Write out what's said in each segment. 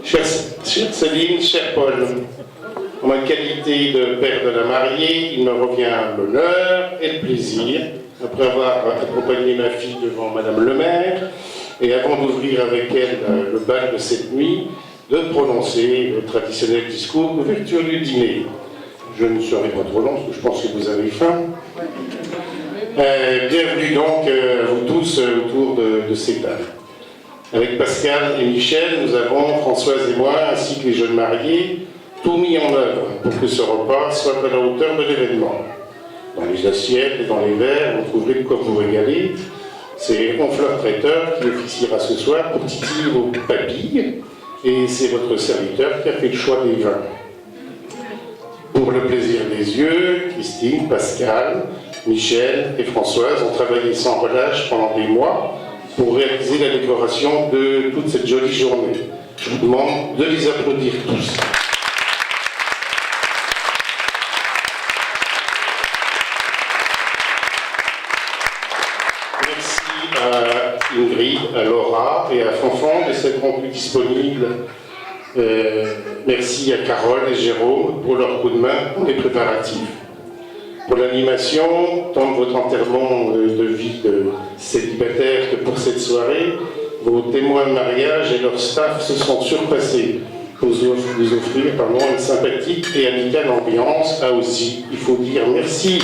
Chère Céline, cher Paul, en ma qualité de père de la mariée, il me revient l'honneur et le plaisir, après avoir accompagné ma fille devant Madame le maire, et avant d'ouvrir avec elle le bal de cette nuit, de prononcer le traditionnel discours d'ouverture du dîner. Je ne serai pas trop long, parce que je pense que vous avez faim. Bienvenue donc vous tous autour de ces tables. Avec Pascal et Michel, nous avons, Françoise et moi, ainsi que les jeunes mariés, tout mis en œuvre pour que ce repas soit à la hauteur de l'événement. Dans les assiettes et dans les verres, vous trouverez de quoi vous régaler. C'est Honfleur Traiteur qui officiera ce soir pour titiller vos papilles, et c'est votre serviteur qui a fait le choix des vins. Pour le plaisir des yeux, Christine, Pascal, Michel et Françoise ont travaillé sans relâche pendant des mois pour réaliser la décoration de toute cette jolie journée. Je vous demande de les applaudir tous. Merci à Ingrid, à Laura et à Fanfan de s'être rendus disponibles. Merci à Carole et Jérôme pour leur coup de main pour les préparatifs. Pour l'animation, tant de votre enterrement de vie de célibataire que pour cette soirée, vos témoins de mariage et leur staff se sont surpassés pour vous offrir une sympathique et amicale ambiance. Ah aussi, il faut dire merci.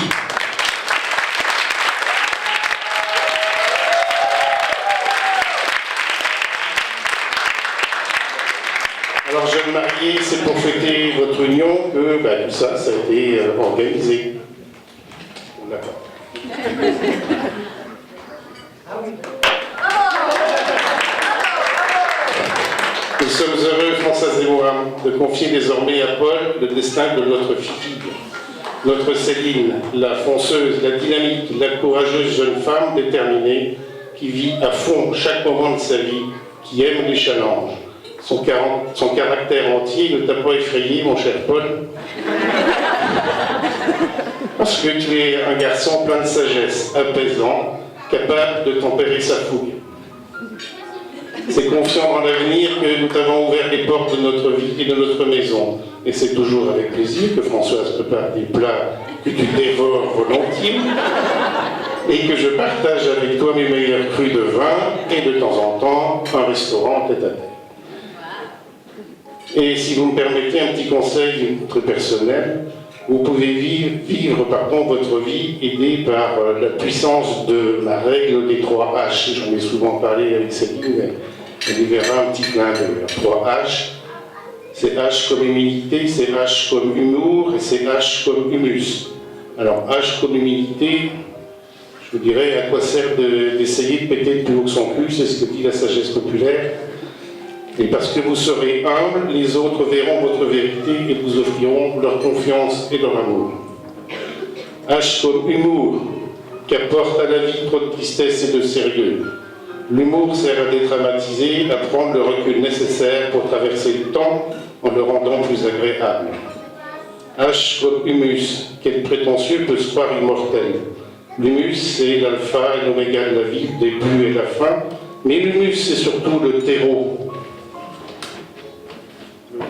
Alors, jeunes mariés, c'est pour fêter votre union que tout ça a été organisé. D'accord. Nous sommes heureux, Françoise et moi, de confier désormais à Paul le destin de notre fille, notre Céline, la fonceuse, la dynamique, la courageuse jeune femme déterminée qui vit à fond chaque moment de sa vie, qui aime les challenges. Son caractère entier ne t'a pas effrayé, mon cher Paul? Parce que tu es un garçon plein de sagesse, apaisant, capable de tempérer sa fougue. C'est confiant dans l'avenir que nous t'avons ouvert les portes de notre vie et de notre maison. Et c'est toujours avec plaisir que Françoise prépare des plats que tu dévores volontiers et que je partage avec toi mes meilleurs crus de vin et de temps en temps un restaurant tête-à-tête. Et si vous me permettez un petit conseil très personnel, vous pouvez vivre votre vie aidé par la puissance de ma règle des 3 H. J'en ai souvent parlé avec Céline, elle y verra un petit clin d'œil. 3 H, c'est H comme humilité, c'est H comme humour et c'est H comme humus. Alors H comme humilité, je vous dirais à quoi sert d'essayer de péter le plus haut que son cul, c'est ce que dit la sagesse populaire. Et parce que vous serez humble, les autres verront votre vérité et vous offriront leur confiance et leur amour. H comme humour, qu'apporte à la vie trop de tristesse et de sérieux. L'humour sert à dédramatiser, à prendre le recul nécessaire pour traverser le temps en le rendant plus agréable. H comme humus, quel prétentieux peut se croire immortel. L'humus, c'est l'alpha et l'oméga de la vie, le début et la fin, mais l'humus, c'est surtout le terreau.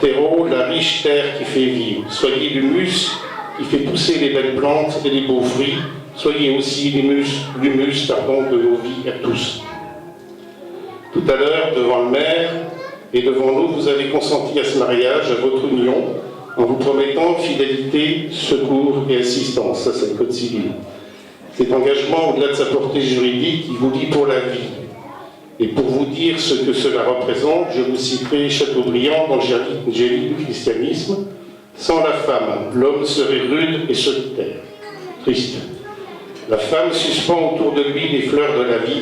Terreau, la riche terre qui fait vivre. Soyez l'humus qui fait pousser les belles plantes et les beaux fruits. Soyez aussi l'humus de vos vies à tous. Tout à l'heure, devant le maire et devant nous, vous avez consenti à ce mariage, à votre union, en vous promettant fidélité, secours et assistance. Ça, c'est le Code civil. Cet engagement, au-delà de sa portée juridique, il vous lie pour la vie. Et pour vous dire ce que cela représente, je vous citerai Chateaubriand dans le génie du christianisme. Sans la femme, l'homme serait rude et solitaire, triste. La femme suspend autour de lui les fleurs de la vie,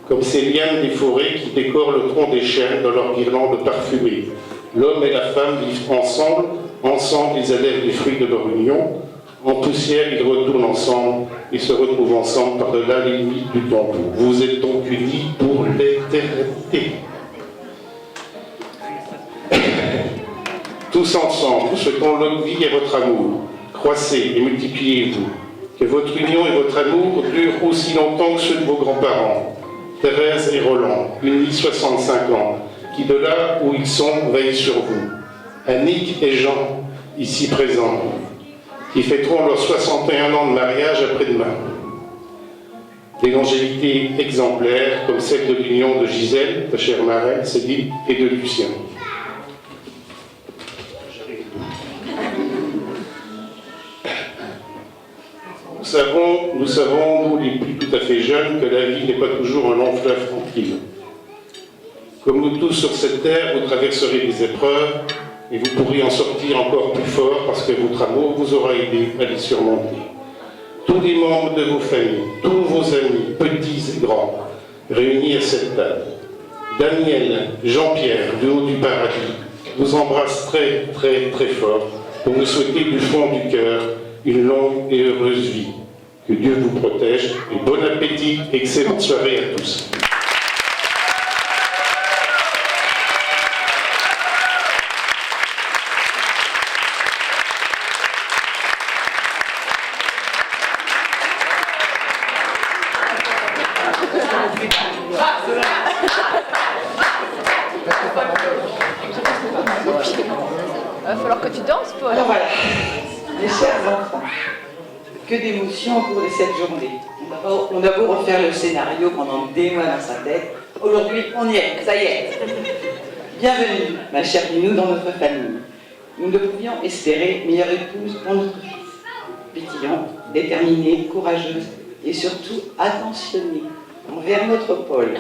comme ces lianes des forêts qui décorent le tronc des chênes dans leur guirlande parfumée. L'homme et la femme vivent ensemble ils adhèrent les fruits de leur union. En poussière, ils retournent ensemble et se retrouvent ensemble par-delà les limites du temps. Vous êtes donc unis pour l'éternité. Tous ensemble, nous souhaitons longue vie à votre amour. Croissez et multipliez-vous. Que votre union et votre amour durent aussi longtemps que ceux de vos grands-parents, Thérèse et Roland, unis 65 ans, qui de là où ils sont veillent sur vous. Annick et Jean, ici présents, qui fêteront leurs 61 ans de mariage après-demain. Des longévités exemplaires, comme celle de l'union de Gisèle, ta chère marraine, Céline, et de Lucien. Nous savons, nous les plus tout à fait jeunes, que la vie n'est pas toujours un long fleuve tranquille. Comme nous tous sur cette terre, vous traverserez des épreuves, et vous pourrez en sortir encore plus fort parce que votre amour vous aura aidé à les surmonter. Tous les membres de vos familles, tous vos amis, petits et grands, réunis à cette table, Daniel, Jean-Pierre, du haut du paradis, vous embrassent très, très, très fort pour vous souhaiter du fond du cœur une longue et heureuse vie. Que Dieu vous protège et bon appétit, excellente soirée à tous. Il va falloir que tu danses, Paul. Alors voilà, mes chers enfants, que d'émotions au cours de cette journée. On a beau refaire le scénario pendant des mois dans sa tête. Aujourd'hui, on y est, ça y est. Bienvenue, ma chère Ninou, dans notre famille. Nous ne pouvions espérer meilleure épouse pour notre fils. Pétillante, déterminée, courageuse et surtout attentionnée envers notre Paul.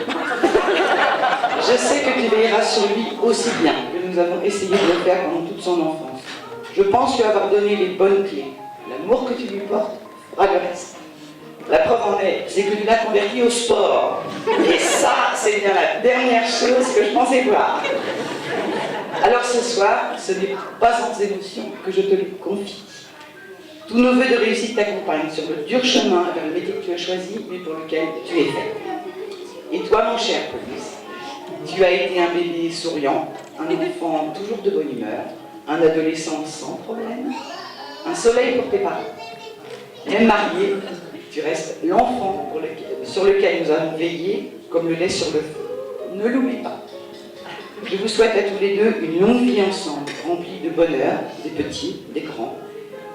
Je sais que tu veilleras sur lui aussi bien que nous avons essayé de le faire pendant toute son enfance. Je pense lui avoir donné les bonnes clés. L'amour que tu lui portes fera le reste. La preuve en est, c'est que tu l'as converti au sport. Et ça, c'est bien la dernière chose que je pensais voir. Alors ce soir, ce n'est pas sans émotion que je te le confie. Tous nos vœux de réussite t'accompagnent sur le dur chemin vers le métier que tu as choisi, mais pour lequel tu es fait. Et toi, mon cher Paul, tu as été un bébé souriant, un enfant toujours de bonne humeur, un adolescent sans problème, un soleil pour tes parents. Même marié, tu restes l'enfant sur lequel nous avons veillé comme le lait sur le feu. Ne l'oublie pas. Je vous souhaite à tous les deux une longue vie ensemble, remplie de bonheur, des petits, des grands,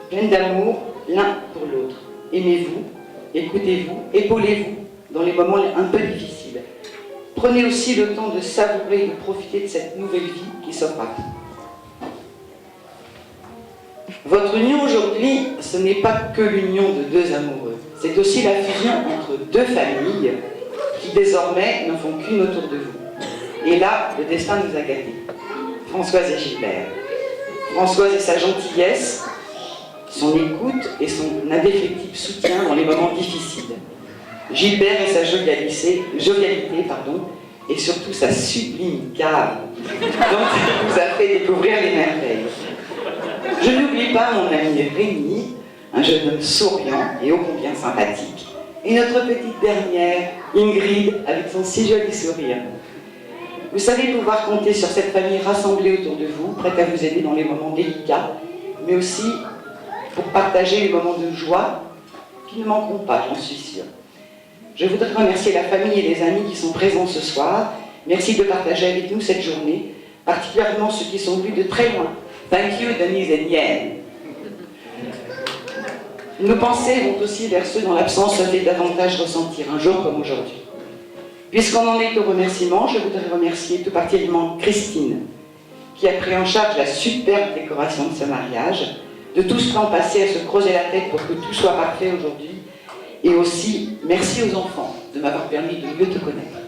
pleine d'amour l'un pour l'autre. Aimez-vous, écoutez-vous, épaulez-vous dans les moments un peu difficiles. Prenez aussi le temps de savourer et de profiter de cette nouvelle vie qui s'offre à vous. Votre union aujourd'hui, ce n'est pas que l'union de deux amoureux. C'est aussi la fusion entre deux familles qui désormais ne font qu'une autour de vous. Et là, le destin nous a gâtés. Françoise et Gilbert. Françoise et sa gentillesse, son écoute et son indéfectible soutien dans les moments difficiles. Gilbert et sa jovialité, et surtout sa sublime cave, dont il nous a fait découvrir les merveilles. Je n'oublie pas mon ami Rémi, un jeune homme souriant et ô combien sympathique, et notre petite dernière, Ingrid, avec son si joli sourire. Vous savez pouvoir compter sur cette famille rassemblée autour de vous, prête à vous aider dans les moments délicats, mais aussi pour partager les moments de joie qui ne manqueront pas, j'en suis sûre. Je voudrais remercier la famille et les amis qui sont présents ce soir. Merci de partager avec nous cette journée, particulièrement ceux qui sont venus de très loin. Thank you, Denise et Yen. Nos pensées vont aussi vers ceux dont l'absence a fait davantage ressentir un jour comme aujourd'hui. Puisqu'on en est au remerciement, je voudrais remercier tout particulièrement Christine, qui a pris en charge la superbe décoration de ce mariage, de tout ce temps passé à se creuser la tête pour que tout soit parfait aujourd'hui. Et aussi, merci aux enfants de m'avoir permis de mieux te connaître.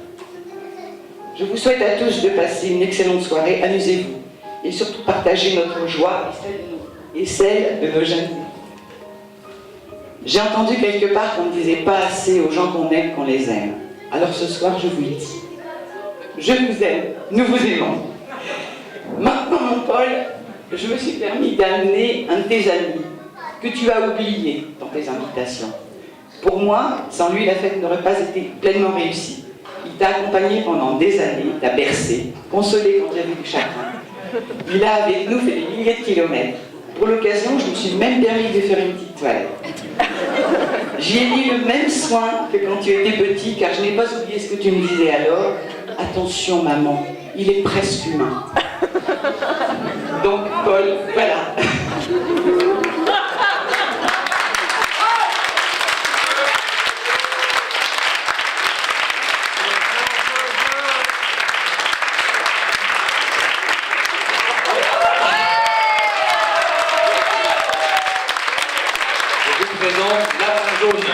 Je vous souhaite à tous de passer une excellente soirée, amusez-vous, et surtout partagez notre joie et celle de nos jeunes. J'ai entendu quelque part qu'on ne disait pas assez aux gens qu'on aime qu'on les aime. Alors ce soir, je vous le dis. Je vous aime, nous vous aimons. Maintenant, mon Paul, je me suis permis d'amener un de tes amis que tu as oublié dans tes invitations. Pour moi, sans lui, la fête n'aurait pas été pleinement réussie. Il t'a accompagné pendant des années, t'a bercé, consolé quand il y avait du chagrin. Il a avec nous fait des milliers de kilomètres Pour l'occasion, je me suis même permis de faire une petite toilette. J'y ai mis le même soin que quand tu étais petit, car je n'ai pas oublié ce que tu me disais alors. Attention maman, il est presque humain. Donc Paul, voilà. Je vous présente la jaune.